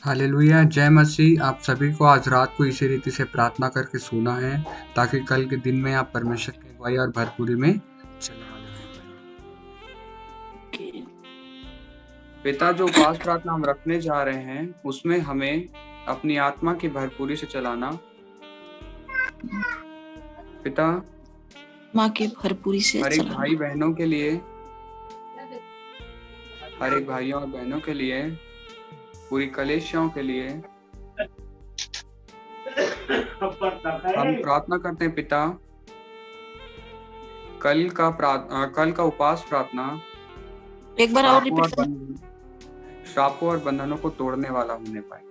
Hallelujah, जय मसीह। आप सभी को आज रात को इसी रीति से प्रार्थना करके सोना है, ताकि कल के दिन में आप परमेश्वर की अगुवाई और भरपूरी में चलने वाले हैं। पिता, जो उपास प्रार्थना हम रखने जा रहे हैं, उसमें हमें अपनी आत्मा की भरपूरी से चलाना। पिता, माँ के भरपूरी से हर एक चलाना। भाई बहनों के लिए, हर एक भाइयों और बहनों के लिए, पूरी कलीसियाओं के लिए हम प्रार्थना करते हैं। पिता, कल का उपास प्रार्थना एक बार और रिपीट करें। श्रापों और बंधनों को तोड़ने वाला होने पाए।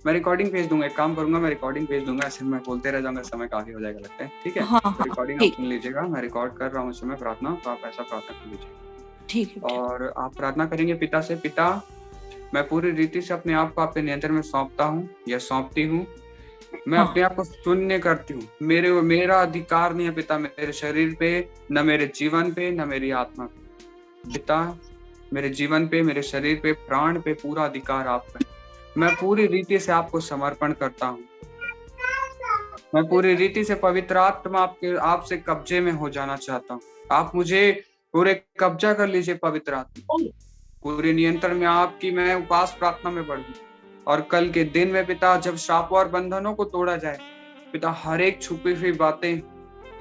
मैं रिकॉर्डिंग भेज दूंगा, एक काम करूंगा, मैं रिकॉर्डिंग भेज दूंगा, ऐसे मैं बोलते रह जाऊंगा, समय काफी हो जाएगा लगता है। ठीक है, हाँ, तो रिकॉर्डिंग ठीक। आप सुन लीजिएगा, मैं रिकॉर्ड कर रहा हूँ इस समय प्रार्थना, तो आप ऐसा प्रार्थना कर लीजिए। ठीक है। और आप प्रार्थना करेंगे पिता से, पिता मैं पूरी रीति से अपने आप को आपके नियंत्रण में सौंपता हूँ या सौंपती हूँ। मैं अपने आप को शून्य करती हूँ। मेरा अधिकार नहीं है पिता, मेरे शरीर पे, न मेरे जीवन पे, न मेरी आत्मा पे। पिता, मेरे जीवन पे, मेरे शरीर पे, प्राण पे पूरा अधिकार आपका है। मैं पूरी रीति से आपको समर्पण करता हूँ। मैं पूरी रीति से पवित्र आत्मा आपसे कब्जे में हो जाना चाहता हूँ। आप मुझे पूरे कब्जा कर लीजिए पवित्र आत्मा, पूरे नियंत्रण में आपकी मैं उपास प्रार्थना में बढ़ूं। और कल के दिन में पिता, जब श्रापों और बंधनों को तोड़ा जाए पिता, हर एक छुपी हुई बातें,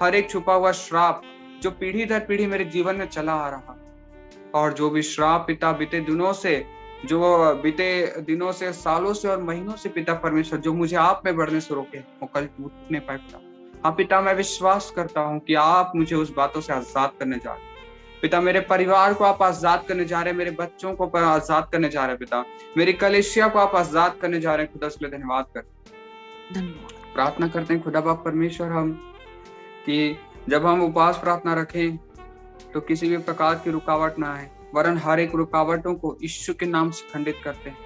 हर एक छुपा हुआ श्राप जो पीढ़ी दर पीढ़ी मेरे जीवन में चला आ रहा, और जो भी श्राप पिता बीते दिनों से, सालों से और महीनों से पिता परमेश्वर, जो मुझे आप में बढ़ने से रोके, वो कल टूटने पाए पिता। हाँ पिता, मैं विश्वास करता हूँ कि आप मुझे उस बातों से आजाद करने जा रहे हैं पिता। मेरे परिवार को आप आजाद करने जा रहे हैं, मेरे बच्चों को आजाद करने जा रहे हैं पिता, मेरी कलीसिया को आप आजाद करने जा रहे हैं। खुदा इसके लिए धन्यवाद करते हैं, प्रार्थना करते हैं खुदा बाप परमेश्वर हम, कि जब हम उपास प्रार्थना रखें तो किसी भी प्रकार की रुकावट ना आए, वरन हर एक रुकावटों को यीशु के नाम से खंडित करते हैं।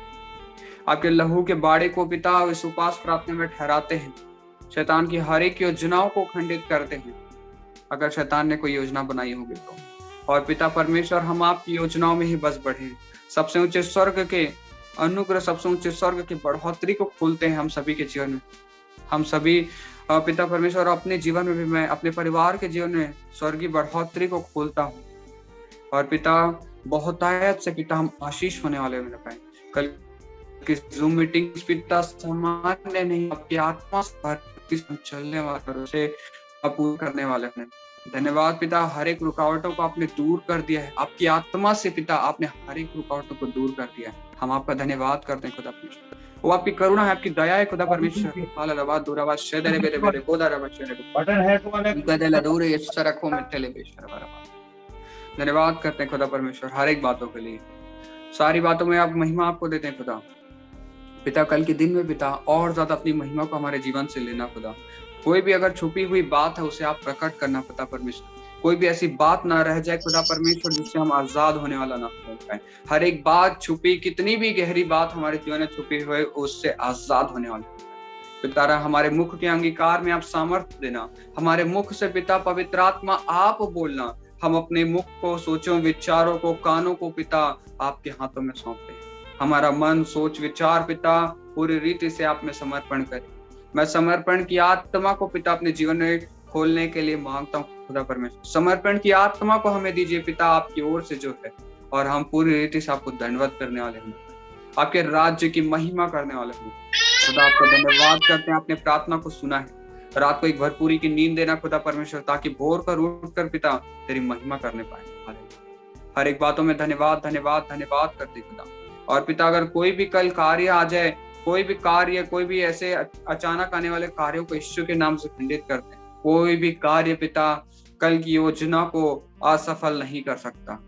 आपके लहू के बाड़े को पिता इस उपास प्रार्थना में ठहराते हैं, शैतान की हर एक योजनाओं को खंडित करते हैं, अगर शैतान ने कोई योजना बनाई होगी तो। और पिता परमेश्वर, हम आपकी योजनाओं में ही बस बढ़े, सबसे ऊंचे स्वर्ग के अनुग्रह, सबसे ऊंचे स्वर्ग की बढ़ोतरी को खोलते हैं हम सभी के जीवन में। हम सभी पिता परमेश्वर, अपने जीवन में भी, मैं अपने परिवार के जीवन में स्वर्गीय बढ़ोतरी को खोलता हूँ। और पिता बहुतायत से पिता हम आशीष होने वाले मिल पाए। कल की जूम मीटिंग पिता सामान्य नहीं, आपकी आत्मा से चलने वाले से पूर्ण करने वाले हैं। धन्यवाद पिता, हर एक रुकावटों को आपने दूर कर दिया है, आपकी आत्मा से पिता आपने हर एक रुकावटों को दूर कर दिया है। हम आपका धन्यवाद करते हैं खुदा परमेश्वर, वो आपकी करुणा है, आपकी दया है खुदा परमेश्वर। हालेलुया, दूरावा शेदरे बेरे बेरे कोदारा बचरे बटन है तुम्हारे गदला दूर ये सरखों में चले बेशर बराबर। धन्यवाद करते हैं खुदा परमेश्वर हर एक बातों के लिए, सारी बातों में आप महिमा आपको देते हैं खुदा। पिता कल के दिन में पिता और ज्यादा अपनी महिमा को हमारे जीवन से लेना खुदा। कोई भी अगर छुपी हुई बात है उसे आप प्रकट करना पिता परमेश्वर। कोई भी ऐसी बात ना रह जाए खुदा परमेश्वर जिससे हम आजाद होने वाला ना हो पाए। हर एक बात छुपी, कितनी भी गहरी बात हमारे जीवन में छुपी हुई, उससे आजाद होने वाला पिता। हमारे मुख के अंगीकार में आप सामर्थ्य देना, हमारे मुख से पिता पवित्र आत्मा आप बोलना। हम अपने मुख को, सोचों, विचारों को, कानों को पिता आपके हाथों में सौंपते हैं। हमारा मन, सोच, विचार पिता पूरी रीति से आप में समर्पण करें। मैं समर्पण की आत्मा को पिता अपने जीवन में खोलने के लिए मांगता हूँ खुदा परमेश्वर। समर्पण की आत्मा को हमें दीजिए पिता आपकी ओर से जो है, और हम पूरी रीति से आपको दंडवत करने वाले हैं, आपके राज्य की महिमा करने वाले हैं। खुदा आपका धन्यवाद करते हैं, आपने प्रार्थना को सुना है। रात को एक भरपूरी की नींद देना खुदा परमेश्वर, ताकि भोर कर उठ कर पिता तेरी महिमा करने पाए। हर एक बातों में धन्यवाद धन्यवाद धन्यवाद करते खुदा। और पिता अगर कोई भी कल कार्य आ जाए, कोई भी कार्य, कोई भी ऐसे अचानक आने वाले कार्यों को यीशु के नाम से खंडित करते हैं। कोई भी कार्य पिता कल की योजना को असफल नहीं कर सकता।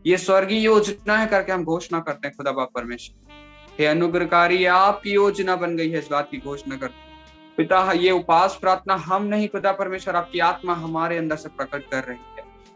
ये स्वर्गीय योजना है करके हम घोषणा करते हैं खुदा बाप परमेश्वर। हे अनुग्रहकारी, आपकी योजना बन गई है, इस बात की घोषणा करते हैं पिता। ये उपास प्रार्थना हम नहीं खुदा परमेश्वर, आपकी आत्मा हमारे अंदर से प्रकट कर रही है।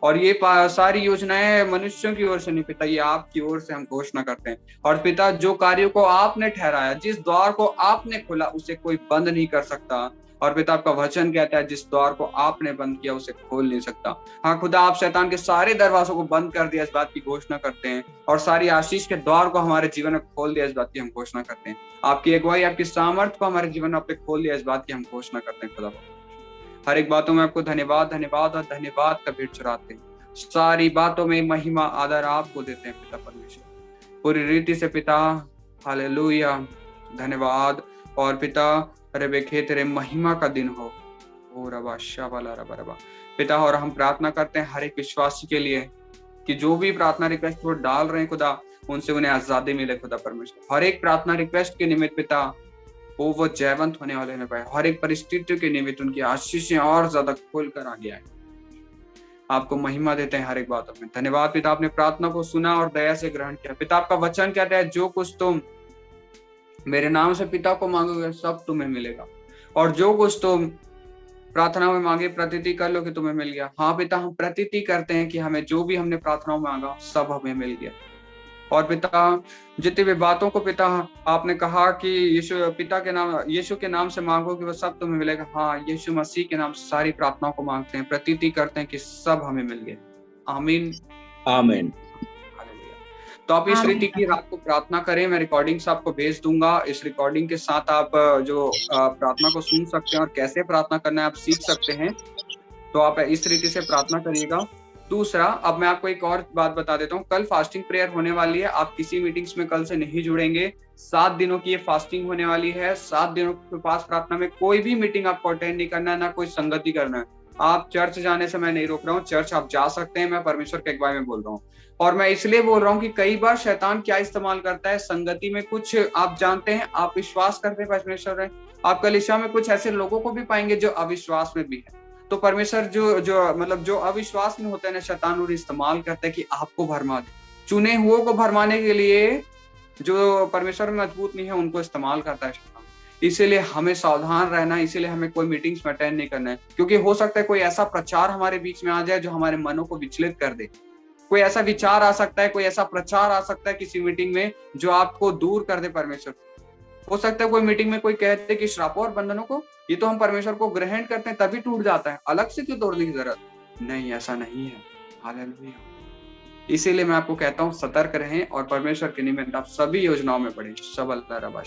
और ये सारी योजनाएं मनुष्यों की ओर से नहीं पिता, ये आपकी ओर से हम घोषणा करते हैं। और पिता जो कार्यों को आपने ठहराया, जिस द्वार को आपने खोला, उसे कोई बंद नहीं कर सकता। और पिता आपका वचन कहता है जिस द्वार को आपने बंद किया उसे खोल नहीं सकता। हाँ खुदा, आप शैतान के सारे दरवाजों को बंद कर दिया, इस बात की घोषणा करते हैं, और सारी आशीष के द्वार को हमारे जीवन में खोल दिया, इस बात की हम घोषणा करते हैं। आपकी अगुवाई, आपकी सामर्थ को हमारे जीवन में आपने खोल दिया, इस बात की हम घोषणा करते हैं। खुदा हर एक बातों में आपको धन्यवाद धन्यवाद और धन्यवाद का भेंट चढ़ाते हैं। सारी बातों में महिमा आदर आपको देते हैं पिता परमेश्वर, पूरी रीति से पिता। हालेलुया, धन्यवाद। और पिता रेबेखे तेरे महिमा का दिन हो। ओ रबा शाबाला रबा रबा पिता, और हम प्रार्थना करते हैं हर एक विश्वासी के लिए कि जो भी प्रार्थना रिक्वेस्ट वो डाल रहे हैं खुदा, उनसे उन्हें आजादी मिले खुदा परमेश्वर। हर एक प्रार्थना रिक्वेस्ट के निमित्त पिता वो जयवंत होने वाले न पाए। हर एक परिस्थिति के निमित्त उनकी आशीषें और ज्यादा खोल कर आगे आए। आपको महिमा देते हैं हर एक बातों में। धन्यवाद पिता, आपने प्रार्थना को सुना और दया से ग्रहण किया। पिता आपका वचन कहता है जो कुछ तुम मेरे नाम से पिता को मांगोगे सब तुम्हें मिलेगा, और जो कुछ तुम प्रार्थना में मांगे प्रतीति कर लो कि तुम्हें मिल गया। हाँ पिता, हम प्रतीति करते हैं कि हमें जो भी हमने प्रार्थनाओं में मांगा सब हमें मिल गया। और पिता जितनी भी बातों को पिता आपने कहा कि यीशु के नाम से मांगो कि वो सब तुम्हें मिलेगा। हाँ, यीशु मसीह के नाम से सारी प्रार्थनाओं को मांगते हैं, प्रतीति करते हैं कि सब हमें मिल गए। आमीन आमीन। तो आप इस रीति की रात को प्रार्थना करें। मैं रिकॉर्डिंग्स आपको भेज दूंगा। इस रिकॉर्डिंग के साथ आप जो प्रार्थना को सुन सकते हैं और कैसे प्रार्थना करना है आप सीख सकते हैं। तो आप इस रीति से प्रार्थना करिएगा। दूसरा, अब मैं आपको एक और बात बता देता हूँ। कल फास्टिंग प्रेयर होने वाली है। आप किसी मीटिंग्स में कल से नहीं जुड़ेंगे। 7 दिनों की ये फास्टिंग होने वाली है। 7 दिनों के पास प्रार्थना में कोई भी मीटिंग आपको अटेंड नहीं करना है, ना कोई संगति करना है। आप चर्च जाने से मैं नहीं रोक रहा हूँ, चर्च आप जा सकते हैं। मैं परमेश्वर के अगुवाई में बोल रहा हूँ। और मैं इसलिए बोल रहा हूँ कि कई बार शैतान क्या इस्तेमाल करता है, संगति में कुछ आप जानते हैं, आप विश्वास करते हैं परमेश्वर है, आप कलीसिया में कुछ ऐसे लोगों को भी पाएंगे जो अविश्वास में भी है। तो परमेश्वर जो अविश्वास में होते हैं ना, शैतान उन्हें इस्तेमाल करता है कि आपको भरमा दे। चुने हुओं को भरमाने के लिए जो परमेश्वर में मजबूत नहीं है उनको इस्तेमाल करता है शैतान। इसीलिए हमें सावधान रहना है। इसीलिए हमें कोई मीटिंग्स में अटेंड नहीं करना है, क्योंकि हो सकता है कोई ऐसा प्रचार हमारे बीच में आ जाए जो हमारे मनों को विचलित कर दे। कोई ऐसा विचार आ सकता है, कोई ऐसा प्रचार आ सकता है किसी मीटिंग में जो आपको दूर कर दे परमेश्वर। हो सकता है कोई मीटिंग में कोई कहते कि श्रापों और बंधनों को ये तो हम परमेश्वर को ग्रहण करते हैं तभी टूट जाता है, अलग से क्यों तोड़ने की जरूरत नहीं। ऐसा नहीं है। हालेलुया। इसीलिए मैं आपको कहता हूँ सतर्क रहें और परमेश्वर के निमित्त आप सभी योजनाओं में पड़े। सब अल्लाह रबा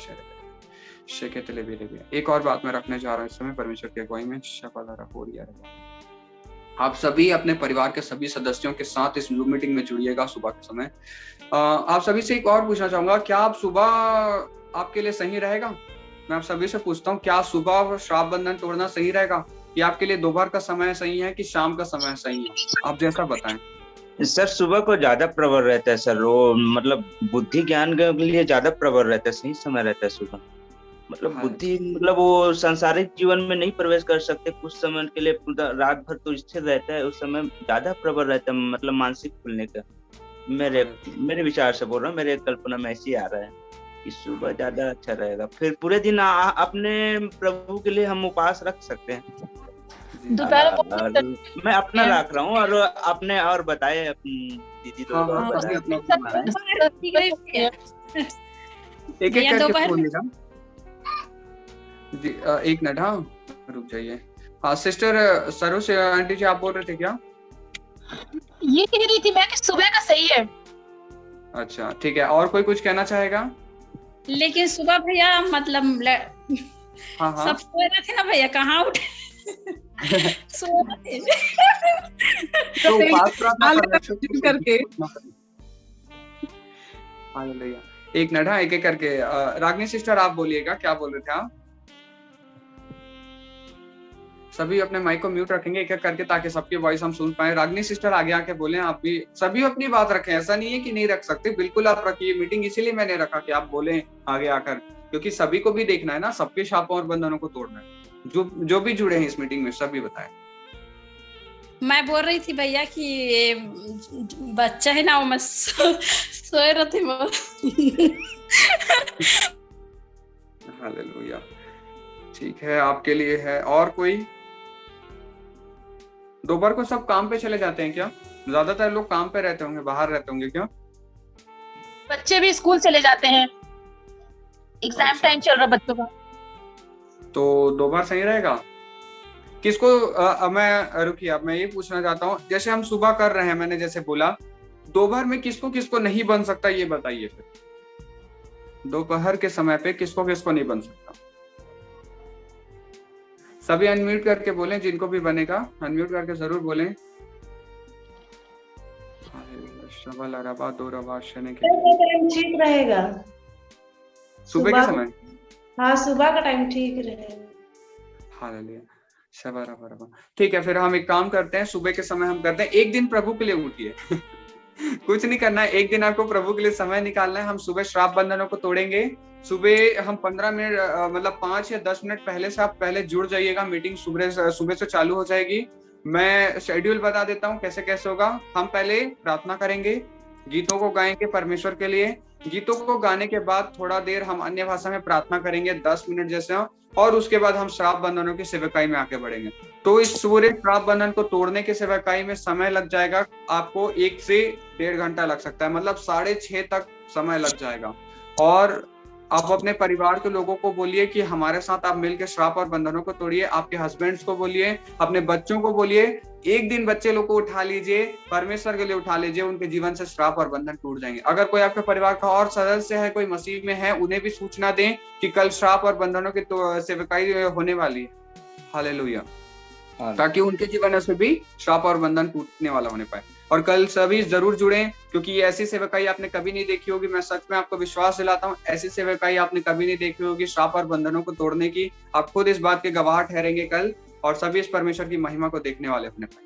एक और बात मैं रखने जा रहा हूँ इस समय परमेश्वर की अगुवाई में। आप सभी अपने परिवार के सभी सदस्यों के साथ इस जूम मीटिंग में जुड़िएगा सुबह के समय। आप सभी से एक और पूछना चाहूंगा, क्या आप सुबह आपके लिए सही रहेगा? मैं आप सभी से पूछता हूँ, क्या सुबह श्राप बंधन तोड़ना सही रहेगा? या आपके लिए दोपहर का समय सही है कि शाम का समय सही है? आप जैसा बताएं। सर सुबह को ज्यादा प्रबल रहता है सर, वो मतलब बुद्धि ज्ञान के लिए ज्यादा प्रबल रहता है, सही समय रहता है सुबह। मतलब बुद्धि मतलब वो सांसारिक जीवन में नहीं प्रवेश कर सकते कुछ समय के लिए, पूरा रात भर तो स्थिर रहता है, उस समय ज्यादा प्रबल रहता है, मतलब मानसिक खुलने का। मेरे विचार से बोल रहा हूँ, मेरे कल्पना में ऐसी आ रहा है कि सुबह ज्यादा अच्छा रहेगा। फिर पूरे दिन अपने प्रभु के लिए हम उपवास रख सकते हैं। दोपहर मैं अपना रख रहा हूँ और अपने और बताए अपनी दीदी तो एक करके बोलिएगा जी। एक मिनट, हाँ रुक जाइए। हाँ सिस्टर सरोज आंटी जी, आप बोल रहे थे क्या? ये कह रही थी मैं कि सुबह का सही है। अच्छा ठीक है, और कोई कुछ कहना चाहेगा? लेकिन सुबह भैया मतलब हाँ। सब सोए रहे थे ना भैया, कहाँ उठे? सो रहे तो उपास प्रार्थना करके हालेलुया। एक मिनट, हाँ एक एक करके। रागनी सिस्टर आप बोलिएगा, क्या बोल रहे थे आप? सभी अपने माइक को म्यूट रखेंगे एक एक करके ताकि सबकी वॉइस हम सुन पाए। रागनी सिस्टर आगे आके बोले। आप भी सभी अपनी बात रखें, ऐसा नहीं है कि नहीं रख सकते, बिल्कुल आप रखिए। मीटिंग इसीलिए मैंने रखा कि आप बोले आगे आकर, क्योंकि सभी को भी देखना है ना, सबके शापों और बंधनों को तोड़ना है। जो भी जुड़े हैं इस मीटिंग में सभी बताएं। मैं बोल रही थी भैया कि बच्चा है ना, वो मैं सोए रहे थे। हालेलुया, ठीक है, आपके लिए है। और कोई? दोपहर को सब काम पे चले जाते हैं क्या? ज्यादातर लोग काम पे रहते होंगे, बाहर रहते होंगे क्या? बच्चे भी स्कूल चले जाते हैं, एग्जाम टाइम चल रहा बच्चों का। तो दोपहर सही रहेगा? किसको मैं रुकिए, अब मैं ये पूछना चाहता हूँ, जैसे हम सुबह कर रहे हैं, मैंने जैसे बोला, दोपहर में किसको किसको नहीं बन सकता, ये बताइए फिर। दोपहर के समय पे किसको किसको नहीं बन सकता? सभी अनम्यूट करके बोलें, जिनको भी बनेगा अनम्यूट करके जरूर बोलें। शबल अरबा दो रबा शने के टाइम ठीक रहेगा। सुबह के समय। हाँ, सुबह का टाइम ठीक रहेगा। हालेलुया, शबा रबा रबा। ठीक है, फिर हम एक काम करते हैं, सुबह के समय हम करते हैं, एक दिन प्रभु के लिए उठिए। कुछ नहीं करना है, एक दिन आपको प्रभु के लिए समय निकालना है। हम सुबह श्राप बंधनों को तोड़ेंगे। सुबह हम 15 मिनट मतलब 5 या 10 मिनट पहले से आप पहले जुड़ जाइएगा। मीटिंग सुबह से चालू हो जाएगी। मैं शेड्यूल बता देता हूँ कैसे कैसे होगा। हम पहले प्रार्थना करेंगे, गीतों को गाएंगे परमेश्वर के लिए। गीतों को गाने के बाद थोड़ा देर हम अन्य भाषा में प्रार्थना करेंगे, 10 मिनट जैसे, और उसके बाद हम श्राप बंधनों की सेवकाई में आगे बढ़ेंगे। तो इस सूर्य श्राप बंधन को तोड़ने के सेवकाई में समय लग जाएगा आपको 1 से 1.5 घंटा लग सकता है, मतलब 6:30 तक समय लग जाएगा। और आप अपने परिवार के लोगों को बोलिए कि हमारे साथ आप मिलकर श्राप और बंधनों को तोड़िए। आपके हस्बैंड्स को बोलिए, अपने बच्चों को बोलिए, एक दिन बच्चे लोग को उठा लीजिए, परमेश्वर के लिए उठा लीजिए, उनके जीवन से श्राप और बंधन टूट जाएंगे। अगर कोई आपके परिवार का और सदस्य है, कोई मसीह में है, उन्हें भी सूचना दें कि कल श्राप और बंधनों की सेवकाई होने वाली है। हालेलुया, ताकि उनके जीवन से भी श्राप और बंधन टूटने वाला होने पाए। और कल सभी जरूर जुड़ें, क्योंकि ये ऐसी सेवकाई आपने कभी नहीं देखी होगी। मैं सच में आपको विश्वास दिलाता हूँ, ऐसी सेवकाई आपने कभी नहीं देखी होगी श्राप और बंधनों को तोड़ने की। आप खुद इस बात के गवाह ठहरेंगे कल, और सभी इस परमेश्वर की महिमा को देखने वाले अपने पाए।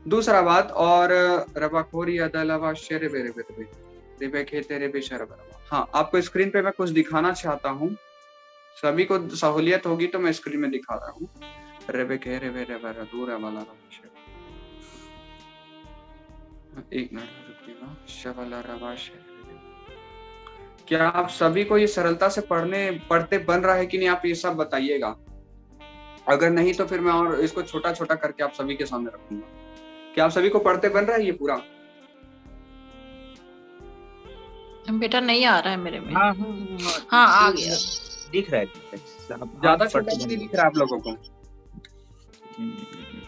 दूसरा बात, और रबाखोरी अदलवा शेरे बेरे बेरे रिबे खेते रे बेशर बरवा। हाँ, आपको स्क्रीन पे मैं कुछ दिखाना चाहता हूँ। सभी को सहूलियत होगी तो मैं स्क्रीन में दिखा रहा हूँ। रेबे के रे बेरे बेरे दूर वाला रबा। एक मिनट रुकिएगा। शबला रबा शेरे। क्या आप सभी को ये सरलता से पढ़ते बन रहा है कि नहीं, आप ये सब बताइएगा। अगर नहीं तो फिर मैं और इसको छोटा छोटा करके आप सभी के सामने रखूंगा। क्या आप सभी को पढ़ते बन रहा है ये पूरा? बेटा नहीं आ रहा है मेरे में। हाँ हाँ, आ गया, दिख रहा है। ज्यादा छोटा नहीं दिख रहा है आप लोगों को?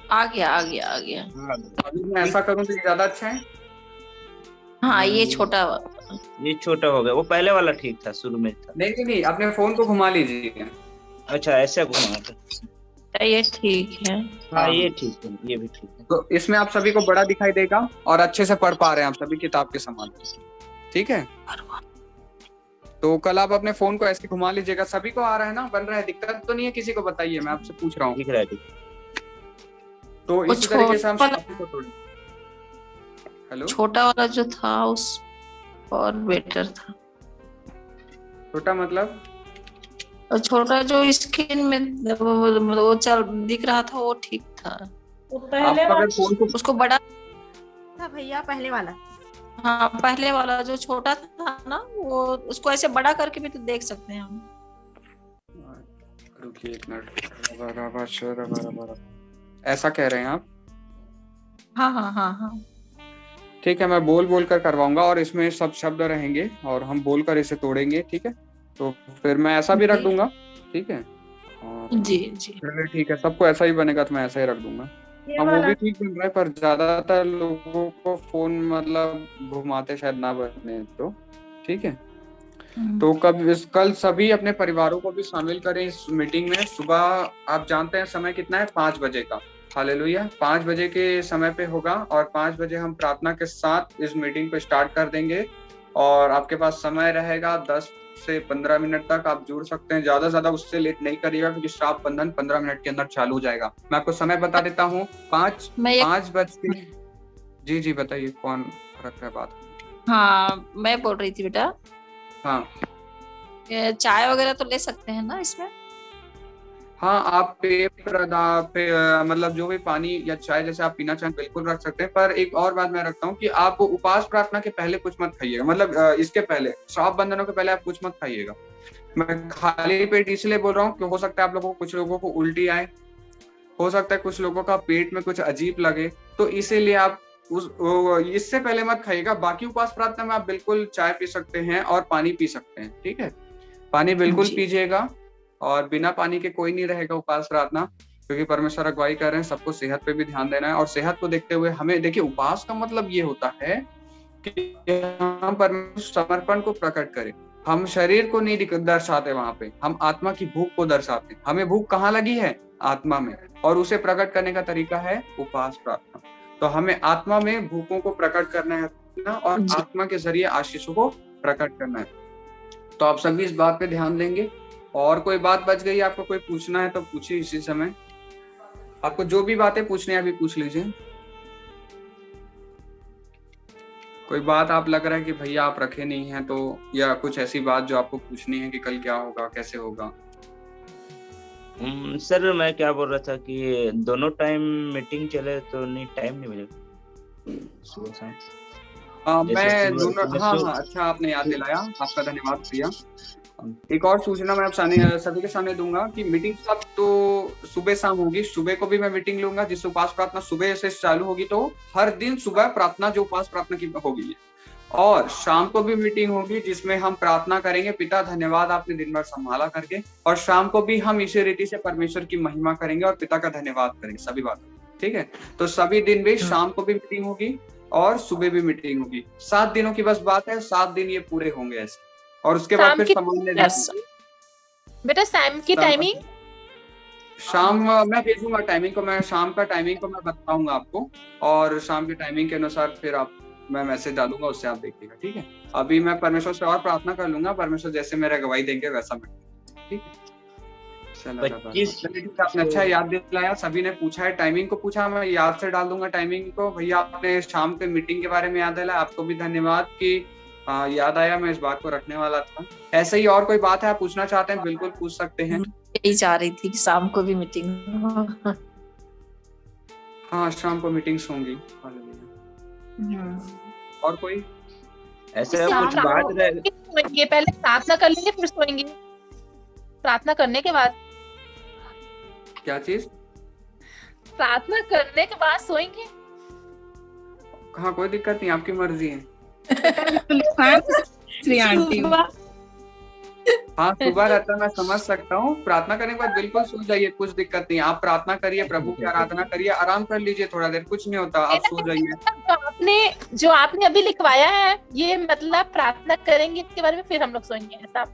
आ गया। अभी मैं ऐसा करूं तो ज्यादा अच्छा है। हाँ, ये छोटा हो गया। वो पहले वाला ठीक था, शुरू में था। नहीं, अपने फोन को घुमा लीजिए। अच्छा, ऐसे घुमा था। ये ठीक है। हाँ, ये ठीक है, ये भी ठीक है। तो इसमें आप सभी को बड़ा दिखाई देगा और अच्छे से पढ़ पा रहे हैं आप सभी किताब के समान। ठीक है, तो कल आप अपने फोन को ऐसे घुमा लीजिएगा। सभी को आ रहा है ना, बन रहा है? दिक्कत तो नहीं है किसी को? बताइए, मैं आपसे पूछ रहा हूँ। दिख रहा है। तो इसी तरीके से हम हेलो, छोटा वाला जो था उस और बेटर था। छोटा मतलब? और छोटा जो स्क्रीन में वो चल दिख रहा था वो ठीक था। तो पहले आप अगर फोन को उसको बड़ा था भैया, पहले वाला। हाँ, पहले वाला जो छोटा था ना, वो उसको ऐसे बड़ा करके भी तो देख सकते हैं हम। रुकिए एक मिनट। ऐसा कह रहे हैं आप? हाँ। ठीक है, मैं बोल बोल कर करवाऊंगा और इसमें सब शब्द रहेंगे और हम बोल कर इसे तोड़ेंगे। ठीक है, तो फिर मैं ऐसा भी रख दूंगा। ठीक है, जी। चलिए ठीक है, सबको ऐसा ही बनेगा तो मैं ऐसा ही रख दूंगा। ये हाँ, वो वाला भी ठीक बन रहा है, पर ज्यादातर लोगों को फोन मतलब घुमाते शायद ना बने। तो ठीक है, तो कल सभी अपने परिवारों को भी शामिल करें इस मीटिंग में। सुबह आप जानते हैं समय कितना है? 5 बजे का। हालेलुया, 5 बजे के समय पे होगा और 5 बजे हम प्रार्थना के साथ इस मीटिंग को स्टार्ट कर देंगे। और आपके पास समय रहेगा 10 से 15 मिनट तक आप जुड़ सकते हैं। ज्यादा उससे लेट नहीं करिएगा, क्योंकि श्राप बंधन 15 मिनट के अंदर चालू हो जाएगा। मैं आपको समय बता देता हूँ, 5 बजे। जी बताइए, कौन रख रहा है बात? हाँ, मैं बोल रही थी बेटा। हाँ, चाय वगैरह तो ले सकते हैं ना इसमें? हाँ, आप मतलब जो भी पानी या चाय जैसे आप पीना चाहें बिल्कुल रख सकते हैं। पर एक और बात मैं रखता हूँ कि आप उपवास प्रार्थना के पहले कुछ मत खाइएगा, मतलब इसके पहले, श्राप बंधनों के पहले आप कुछ मत खाइएगा। मैं खाली पेट इसलिए बोल रहा हूँ कि हो सकता है आप लोगों को, कुछ लोगों को उल्टी आए, हो सकता है कुछ लोगों का पेट में कुछ अजीब लगे, तो इसीलिए आप इससे पहले मत खाइएगा। बाकी उपवास प्रार्थना में आप बिल्कुल चाय पी सकते हैं और पानी पी सकते हैं। ठीक है, पानी बिल्कुल पीजिएगा, और बिना पानी के कोई नहीं रहेगा उपवास प्रार्थना। क्योंकि परमेश्वर अगुवाई कर रहे हैं, सबको सेहत पे भी ध्यान देना है। और सेहत को देखते हुए हमें देखिए, उपवास का मतलब ये होता है कि हम परमेश्वर समर्पण को प्रकट करें। हम शरीर को नहीं दर्शाते वहां पे, हम आत्मा की भूख को दर्शाते हैं। हमें भूख कहाँ लगी है? आत्मा में, और उसे प्रकट करने का तरीका है उपवास प्रार्थना। तो हमें आत्मा में भूखों को प्रकट करना है और आत्मा के जरिए आशीषों को प्रकट करना है। तो आप सभी इस बात पे ध्यान देंगे। और कोई बात बच गई, आपको कोई पूछना है तो पूछिए इसी समय। आपको जो भी बातें पूछनी है अभी पूछ लीजिए। कोई बात आप लग रहा है कि भैया आप रखे नहीं हैं तो, या कुछ ऐसी बात जो आपको पूछनी है कि कल क्या होगा, कैसे होगा? सर मैं क्या बोल रहा था कि दोनों टाइम मीटिंग चले तो नहीं, टाइम नहीं मिलेगा सुबह शाम? मैं दोनों, हाँ, अच्छा आपने याद दिलाया, आपका धन्यवाद भैया। एक और सूचना मैं आप सभी के सामने दूंगा कि मीटिंग सब तो सुबह शाम होगी। सुबह को भी मैं मीटिंग लूंगा, जिससे उपवास प्रार्थना सुबह से चालू होगी, तो हर दिन सुबह प्रार्थना जो उपवास प्रार्थना की होगी। और शाम को भी मीटिंग होगी जिसमें हम प्रार्थना करेंगे, पिता धन्यवाद आपने दिन भर संभाला करके। और शाम को भी हम इसी रीति से परमेश्वर की महिमा करेंगे और पिता का धन्यवाद करेंगे, सभी बात, ठीक है? तो सभी दिन भी शाम को भी मीटिंग होगी और सुबह भी मीटिंग होगी। 7 दिनों की बस बात है, 7 दिन ये पूरे होंगे ऐसे। और उसके बाद फिर सामान्य बेटा शाम की टाइमिंग, शाम मैं भेजूंगा टाइमिंग को, मैं शाम का टाइमिंग को मैं बताऊंगा आपको। और शाम के टाइमिंग के अनुसार फिर आप, मैं मैसेज डालूंगा, उससे आप देखिएगा, ठीक है? अभी मैं परमेश्वर से और प्रार्थना कर लूंगा, परमेश्वर जैसे मेरा गवाही देंगे वैसा मैं, ठीक है? आपने अच्छा याद दिलाया, सभी ने पूछा है, टाइमिंग को पूछा, मैं याद से डाल दूंगा टाइमिंग को। भैया आपने शाम के मीटिंग के बारे में याद दिलाया, आपको भी धन्यवाद कि याद आया, मैं इस बात को रखने वाला था। ऐसे ही और कोई बात है आप पूछना चाहते हैं, बिल्कुल पूछ सकते हैं। यही चाह रही थी कि शाम को भी मीटिंग। हाँ, शाम को मीटिंग्स होंगी। और कोई ऐसे कुछ बात ये पहले प्रार्थना कर लेंगे फिर सोएंगे? प्रार्थना करने के बाद? क्या चीज? प्रार्थना करने के बाद सोएंगे? हाँ, कोई दिक्कत नहीं, आपकी मर्जी है। हाँ, सुबह रहता है, मैं समझ सकता हूँ। प्रार्थना करने के बाद बिल्कुल सो जाइए, कुछ दिक्कत नहीं। आप प्रार्थना करिए, प्रभु की आराधना करिए, आराम कर लीजिए थोड़ा देर, कुछ नहीं होता, आप सो जाइए। जो आपने अभी लिखवाया है, ये मतलब प्रार्थना करेंगे इसके बारे में फिर हम लोग सोएंगे, ऐसा?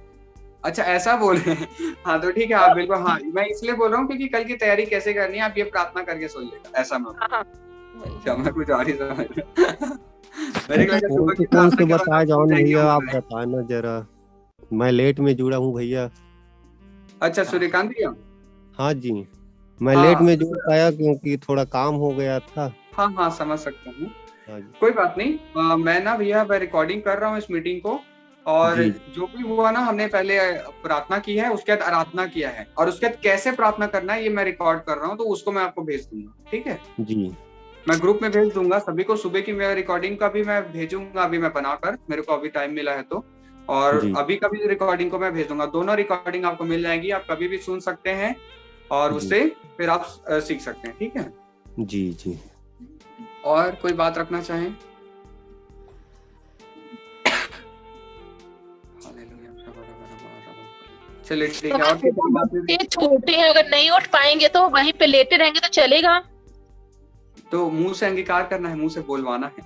अच्छा, ऐसा बोल रहे हैं? हाँ तो ठीक है, आप बिल्कुल, हाँ मैं इसलिए बोल रहा हूँ क्योंकि कल की तैयारी कैसे करनी है, आप ये प्रार्थना करके सोइएगा, ऐसा मैं कुछ और ही समझ कौन से बताया जाओ ना भैया, आप बताए ना जरा, मैं लेट में जुड़ा हूँ भैया। अच्छा सूर्यकांत भैया? हाँ जी, मैं लेट में जुड़ पाया क्योंकि थोड़ा काम हो गया था। हाँ समझ सकता हूँ, कोई बात नहीं। मैं ना भैया, मैं रिकॉर्डिंग कर रहा हूँ इस मीटिंग को, और जो भी हुआ ना, हमने पहले प्रार्थना की है, उसके बाद आराधना किया है, और उसके बाद कैसे प्रार्थना करना है ये मैं रिकॉर्ड कर रहा हूँ, तो उसको मैं आपको भेज दूंगा, ठीक है जी? मैं ग्रुप में भेज दूंगा सभी को। सुबह की मैं रिकॉर्डिंग का भी मैं भेजूंगा, अभी मैं बनाकर, मेरे को अभी टाइम मिला है तो, और अभी का भी रिकॉर्डिंग को मैं भेज दूंगा। दोनों रिकॉर्डिंग आपको मिल जाएंगी, आप कभी भी सुन सकते हैं और उससे फिर आप सीख सकते हैं, ठीक है जी। और कोई बात रखना चाहें? चलिए ठीक है। छोटे हैं, अगर नहीं उठ पाएंगे तो वहीं पे लेटे रहेंगे तो चलेगा? तो मुंह से अंगीकार करना है, मुंह से बोलवाना है।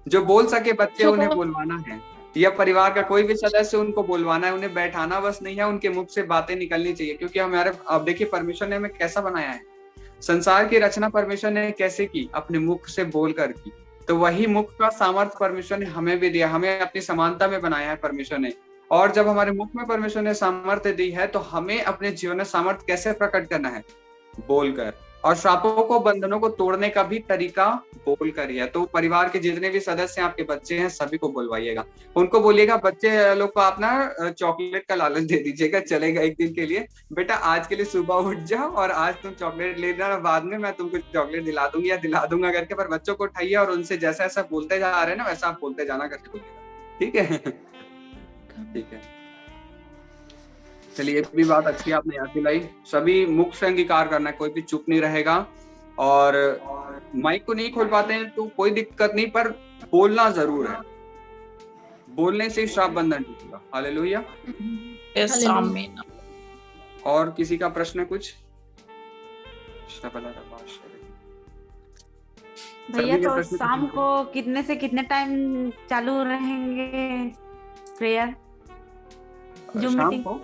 जो बोल सके बच्चे उन्हें बोलवाना है, या परिवार का कोई भी सदस्य उनको बोलवाना है, उन्हें बैठाना बस नहीं है, उनके मुख से बातें निकलनी चाहिए। क्योंकि हमारे, अब देखिए परमेश्वर ने हमें कैसा बनाया है, संसार की रचना परमेश्वर ने कैसे की? अपने मुख से बोलकर की। तो वही मुख का सामर्थ्य परमेश्वर ने हमें भी दिया, हमें अपनी समानता में बनाया है परमेश्वर ने। और जब हमारे मुख में परमेश्वर ने सामर्थ्य दी है, तो हमें अपने जीवन में सामर्थ्य कैसे प्रकट करना है? बोलकर। और श्रापों को, बंधनों को तोड़ने का भी तरीका बोल कर ही है। तो परिवार के जितने भी सदस्य हैं, आपके बच्चे हैं, सभी को बुलवाइएगा, उनको बोलिएगा, बच्चे लोग को आप ना चॉकलेट का लालच दे दीजिएगा, चलेगा एक दिन के लिए, बेटा आज के लिए सुबह उठ जाओ और आज तुम चॉकलेट ले जाना, बाद में मैं तुमको चॉकलेट दिला दूंगी या दिला दूंगा करके। पर बच्चों को उठाइए और उनसे जैसा ऐसा बोलते जा रहे हैं ना, वैसा आप बोलते जाना करके बोलिएगा, ठीक है? ठीक है, चलिए, भी बात अच्छी आपने याद दिलाई। सभी मुख से अंगीकार करना है, कोई भी चुप नहीं रहेगा। और माइक को नहीं खोल पाते हैं तो कोई दिक्कत नहीं, पर बोलना जरूर है, बोलने से श्राप बंधन टूटेगा। हालेलुया। आमीन। और किसी का प्रश्न कुछ? भैया सभी के तो प्रश्न शाम को कितने से कितने टाइम चालू रहेंगे प्रेयर जूम शाम मीटिंग? को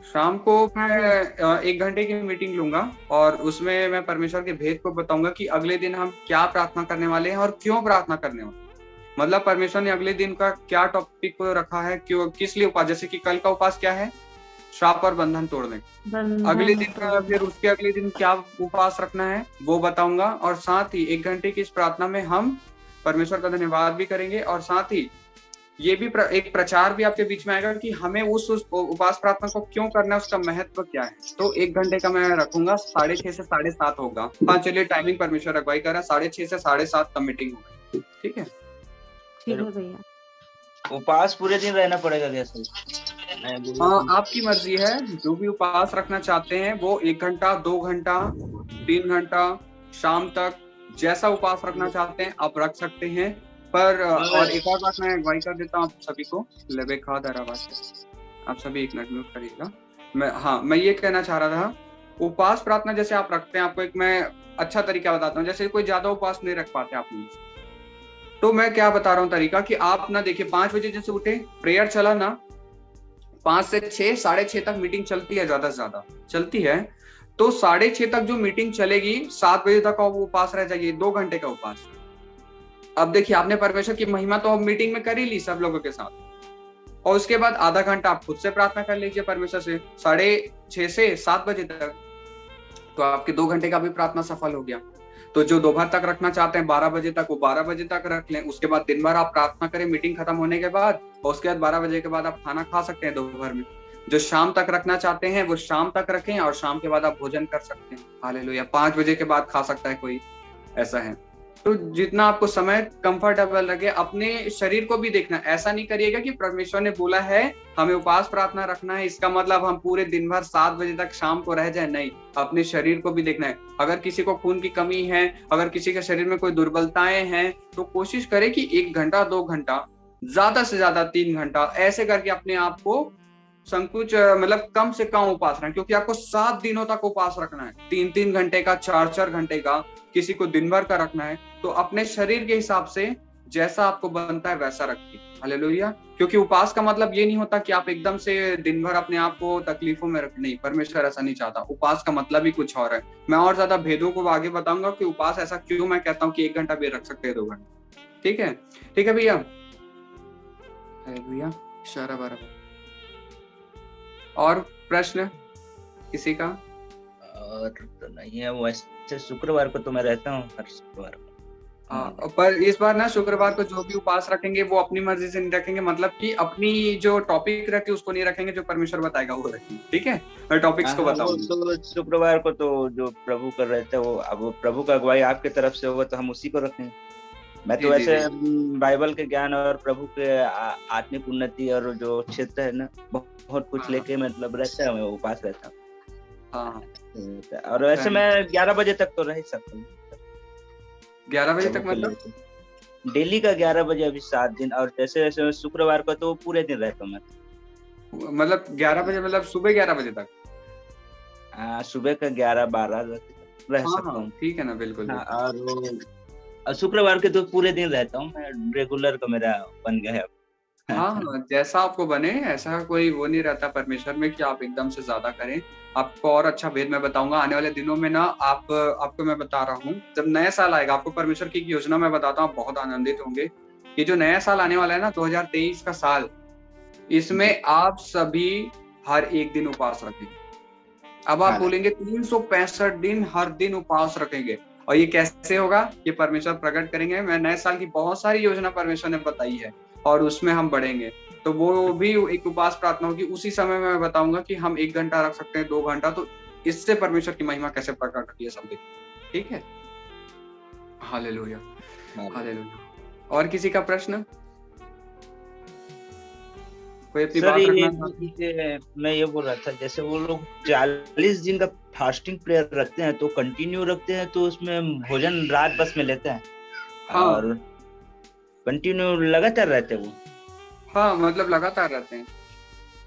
शाम को हाँ मैं भैया। 1 घंटे की मीटिंग लूंगा और उसमें मैं परमेश्वर के भेद को बताऊंगा कि अगले दिन हम क्या प्रार्थना करने वाले हैं और क्यों प्रार्थना करने वाले हैं। मतलब परमेश्वर ने अगले दिन का क्या टॉपिक को रखा है, क्यों, किस लिए उपास। जैसे कि कल का उपास क्या है, श्राप और बंधन तोड़ने। अगले दिन का, फिर उसके अगले दिन क्या उपास रखना है वो बताऊंगा। और साथ ही 1 घंटे की इस प्रार्थना में हम परमेश्वर का धन्यवाद भी करेंगे और साथ ही ये भी एक प्रचार भी आपके बीच में आएगा कि हमें उस उपास प्रार्थना को क्यों करना है, उसका महत्व क्या है। तो 1 घंटे का मैं रखूंगा, 6:30 से 7:30 होगा। हाँ चलिए, टाइमिंग परमेश्वर अगुवाई कर रहा है, 6:30 से 7:30 का मीटिंग होगा। ठीक है, ठीक है भैया। उपास पूरे दिन रहना पड़ेगा क्या सर? हाँ आपकी मर्जी है, जो भी उपास रखना चाहते हैं वो 1 घंटा, 2 घंटा, 3 घंटा, शाम तक, जैसा उपास रखना चाहते हैं आप रख सकते हैं। पर और एक और बात मैं अगवाई कर देता हूँ आप सभी को, लेबे खा धरावास आप सभी 1 मिनट म्यूट करिएगा। मैं ये कहना चाह रहा था, उपास प्रार्थना जैसे आप रखते हैं, आपको एक मैं अच्छा तरीका बताता हूँ। जैसे कोई ज्यादा उपास नहीं रख पाते आप, तो मैं क्या बता रहा हूँ तरीका कि आप ना देखिए 5 बजे जैसे उठे, प्रेयर चला ना, 5 से 6, 6:30 तक मीटिंग चलती है, ज्यादा से ज्यादा चलती है। तो 6:30 तक जो मीटिंग चलेगी, 7 बजे तक वो उपास रह जाएगी, 2 घंटे का उपास। अब देखिए, आपने परमेश्वर की महिमा तो मीटिंग में कर ही ली सब लोगों के साथ, और उसके बाद आधा घंटा आप खुद से प्रार्थना कर लीजिए परमेश्वर से 6:30 से 7 बजे तक। तो आपके 2 घंटे का भी प्रार्थना सफल हो गया। तो जो दोपहर तक रखना चाहते हैं 12 बजे तक, वो 12 बजे तक रख लें। उसके बाद दिन भर आप प्रार्थना करें मीटिंग खत्म होने के बाद, और उसके बाद 12 बजे के बाद आप खाना खा सकते हैं दोपहर में। जो शाम तक रखना चाहते हैं वो शाम तक रखें, और शाम के बाद आप भोजन कर सकते हैं। हालेलुया। 5 बजे के बाद खा सकता है कोई, ऐसा है। तो जितना आपको समय कंफर्टेबल लगे, अपने शरीर को भी देखना। ऐसा नहीं करिएगा कि परमेश्वर ने बोला है हमें उपास प्रार्थना रखना है, इसका मतलब हम पूरे दिन भर 7 बजे तक शाम को रह जाए। नहीं, अपने शरीर को भी देखना है। अगर किसी को खून की कमी है, अगर किसी के शरीर में कोई दुर्बलताएं हैं, तो कोशिश करें कि 1 घंटा, 2 घंटा, ज्यादा से ज्यादा 3 घंटा, ऐसे करके अपने आप को संकुच, मतलब कम से कम उपास रखें। क्योंकि आपको 7 दिनों तक उपास रखना है, 3-3 घंटे का, 4-4 घंटे का, किसी को दिन भर का रखना है। तो अपने शरीर के हिसाब से जैसा आपको बनता है वैसा रखिए। हालेलुया। क्योंकि उपास का मतलब ये नहीं होता कि आप एकदम से दिन भर अपने आप को तकलीफों में रख, नहीं, परमेश्वर ऐसा नहीं चाहता। उपास का मतलब ही कुछ और है। मैं और ज्यादा भेदों को आगे बताऊंगा कि उपास ऐसा क्यों मैं कहता हूँ कि 1 घंटा भी रख सकते हैं, 2 घंटा। ठीक है, ठीक है भैया। हालेलुया। इशारा बराबर। और प्रश्न किसी का? और तो नहीं है, वैसे शुक्रवार को तो मैं रहता हूँ, हर शुक्रवार को। पर इस बार ना शुक्रवार को जो भी उपास रखेंगे वो अपनी मर्जी से नहीं रखेंगे। मतलब कि अपनी जो टॉपिक रखे उसको नहीं रखेंगे, जो परमेश्वर बताएगा वो रखेंगे। ठीक है, मैं टॉपिक्स को बताऊंगा। तो शुक्रवार को तो जो प्रभु कर रहे थे, वो अब प्रभु का अगुवाई आपके तरफ से होगा तो हम उसी को रखेंगे। मैं तो वैसे बाइबल के ज्ञान और प्रभु के आत्मिक उन्नति और जो क्षेत्र है ना, बहुत कुछ लेके मतलब रहता है, मैं उपास रहता हूँ। और वैसे मैं 11 बजे तक तो रह ही सकता हूँ। 11 बजे तक मतलब डेली का 11 बजे, अभी 7 दिन। और जैसे जैसे शुक्रवार को तो पूरे दिन रहता हूँ मैं। मतलब 11 बजे मतलब सुबह 11 बजे तक? सुबह का 11-12 रह सकता हूँ। ठीक है ना, बिल्कुल। और शुक्रवार के तो पूरे दिन रहता हूँ मैं, रेगुलर का मेरा बन गया है। हाँ, जैसा आपको बने, ऐसा कोई वो नहीं रहता परमेश्वर में कि आप एकदम से ज्यादा करें। आपको और अच्छा भेद मैं बताऊंगा आने वाले दिनों में ना। आपको मैं बता रहा हूँ, जब नया साल आएगा, आपको परमेश्वर की योजना मैं बताता हूँ, आप बहुत आनंदित होंगे। ये जो नया साल आने वाला है ना, 2023 का साल, इसमें आप सभी हर एक दिन उपवास रखेंगे। अब आप बोलेंगे 365 दिन हर दिन उपवास रखेंगे, और ये कैसे होगा, ये परमेश्वर प्रकट करेंगे। मैं नए साल की बहुत सारी योजना परमेश्वर ने बताई है, और उसमें हम बढ़ेंगे। तो वो भी एक उपवास प्रार्थना होगी। उसी समय में मैं बताऊंगा कि हम 1 घंटा रख सकते हैं, 2 घंटा। तो इससे परमेश्वर की महिमा कैसे प्रकट होती है, सब देखिए। ठीक है, हालेलुया, हालेलुया। और किसी का प्रश्न? कोई अपनी बात रखना? मैं ये बोल रहा था, जैसे वो लोग 40 दिन का फास्टिंग प्रेयर रखते हैं, तो कंटिन्यू रखते हैं, तो उसमें भोजन रात बस में लेते हैं। और कंटिन्यू लगातार रहते हैं वो? हाँ, मतलब लगातार रहते हैं।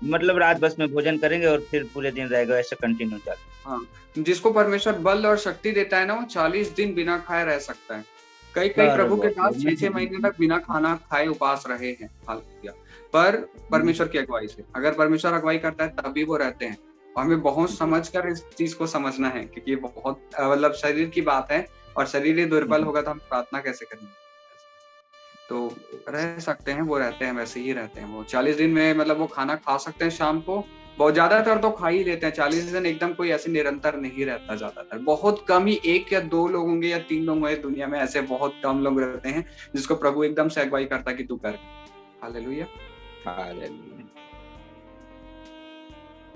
मतलब रात बस में भोजन करेंगे और फिर पूरे दिन रहेगा, ऐसे कंटिन्यू चलता है। हाँ, जिसको परमेश्वर बल और शक्ति देता है ना, वो 40 दिन बिना खाए रह सकता है। कई अरे प्रभु के बाप दास रे 6-6 महीने तक बिना खाना खाए उपास रहे हैं। हालेलुया। पर परमेश्वर की अगुवाई से, अगर परमेश्वर अगुवाई करता है तभी वो रहते हैं। और हमें बहुत समझकर इस चीज को समझना है, क्योंकि ये बहुत मतलब शरीर की बात है, और शरीर ही दुर्बल होगा तो हम प्रार्थना कैसे करेंगे? तो रह सकते हैं, वो रहते हैं, वैसे ही रहते हैं वो 40 दिन में। मतलब वो खाना खा सकते हैं शाम को, बहुत ज्यादातर तो खा ही लेते हैं। 40 दिन एकदम कोई ऐसे निरंतर नहीं रहता, ज्यादातर बहुत कम ही 1 या 2 लोग होंगे या 3 लोग होंगे दुनिया में, ऐसे बहुत कम लोग रहते हैं जिसको प्रभु एकदम से अगुवाई करता है कि तू कर। हालेलुया। हालेलुया।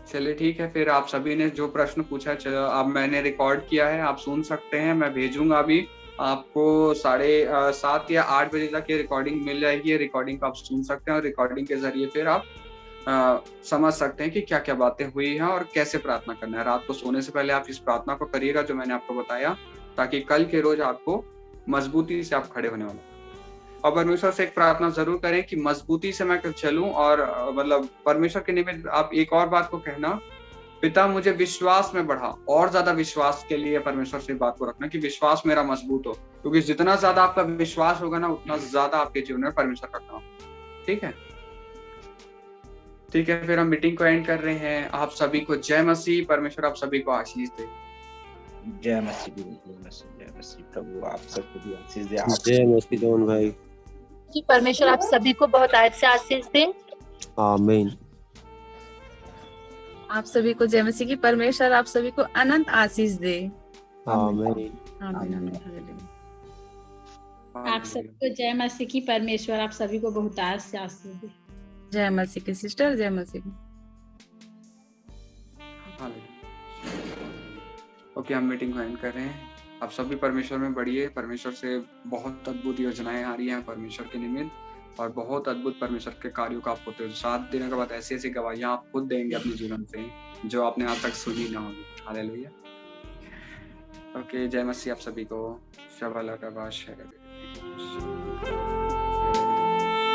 चलिए ठीक है, फिर आप सभी ने जो प्रश्न पूछा, चलो अब मैंने रिकॉर्ड किया है, आप सुन सकते हैं। मैं भेजूंगा अभी आपको 7:30 या 8 बजे तक ये रिकॉर्डिंग मिल जाएगी। ये रिकॉर्डिंग को आप सुन सकते हैं, और रिकॉर्डिंग के जरिए फिर आप समझ सकते हैं कि क्या क्या बातें हुई हैं और कैसे प्रार्थना करना है। रात को सोने से पहले आप इस प्रार्थना को करिएगा जो मैंने आपको बताया, ताकि कल के रोज आपको मजबूती से आप खड़े होने वाले। और परमेश्वर से एक प्रार्थना जरूर करें कि मजबूती से मैं चलूं, और मतलब परमेश्वर के निमित्त आप एक और बात को कहना, पिता मुझे विश्वास में बढ़ा। और ज्यादा विश्वास के लिए परमेश्वर से बात को रखना कि विश्वास मेरा मजबूत हो, क्योंकि जितना ज्यादा आपका विश्वास होगा ना, उतना ज्यादा आपके जीवन में परमेश्वर का काम। ठीक है, ठीक है, फिर हम मीटिंग को एंड कर रहे हैं। आप सभी को जय मसीह। परमेश्वर आप सभी को आशीष दे। जय मसीह, जय मसीह, जय मसीह। प्रभु आप सबको भी आशीष दे। जय मसीह जॉन भाई। कि परमेश्वर आप सभी को बहुत से आशीष दें। आमीन। आप सभी को जय मसीह की। परमेश्वर आप सभी को अनंत आशीष दे। आमीन। आमीन, आमीन, हालेलुया। आप सबको जय मसीह की। परमेश्वर आप सभी को बहुत से आशीष दे। जय मसीह की सिस्टर, जय मसीह की। ओके, हम मीटिंग को एंड कर रहे हैं। आप सभी परमेश्वर में बढ़िए। परमेश्वर से बहुत अद्भुत योजनाएं आ रही हैं परमेश्वर के निमित्त, और बहुत अद्भुत परमेश्वर के कार्यों का आप होते हो। 7 दिनों के बाद ऐसी ऐसी गवाहियां आप खुद देंगे अपने जीवन से, जो आपने आज तक सुनी ना होगी। हालेलुया। ओके, जय मसीह आप सभी को। शबा लगा बादशाह।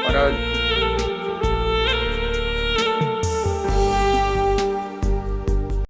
और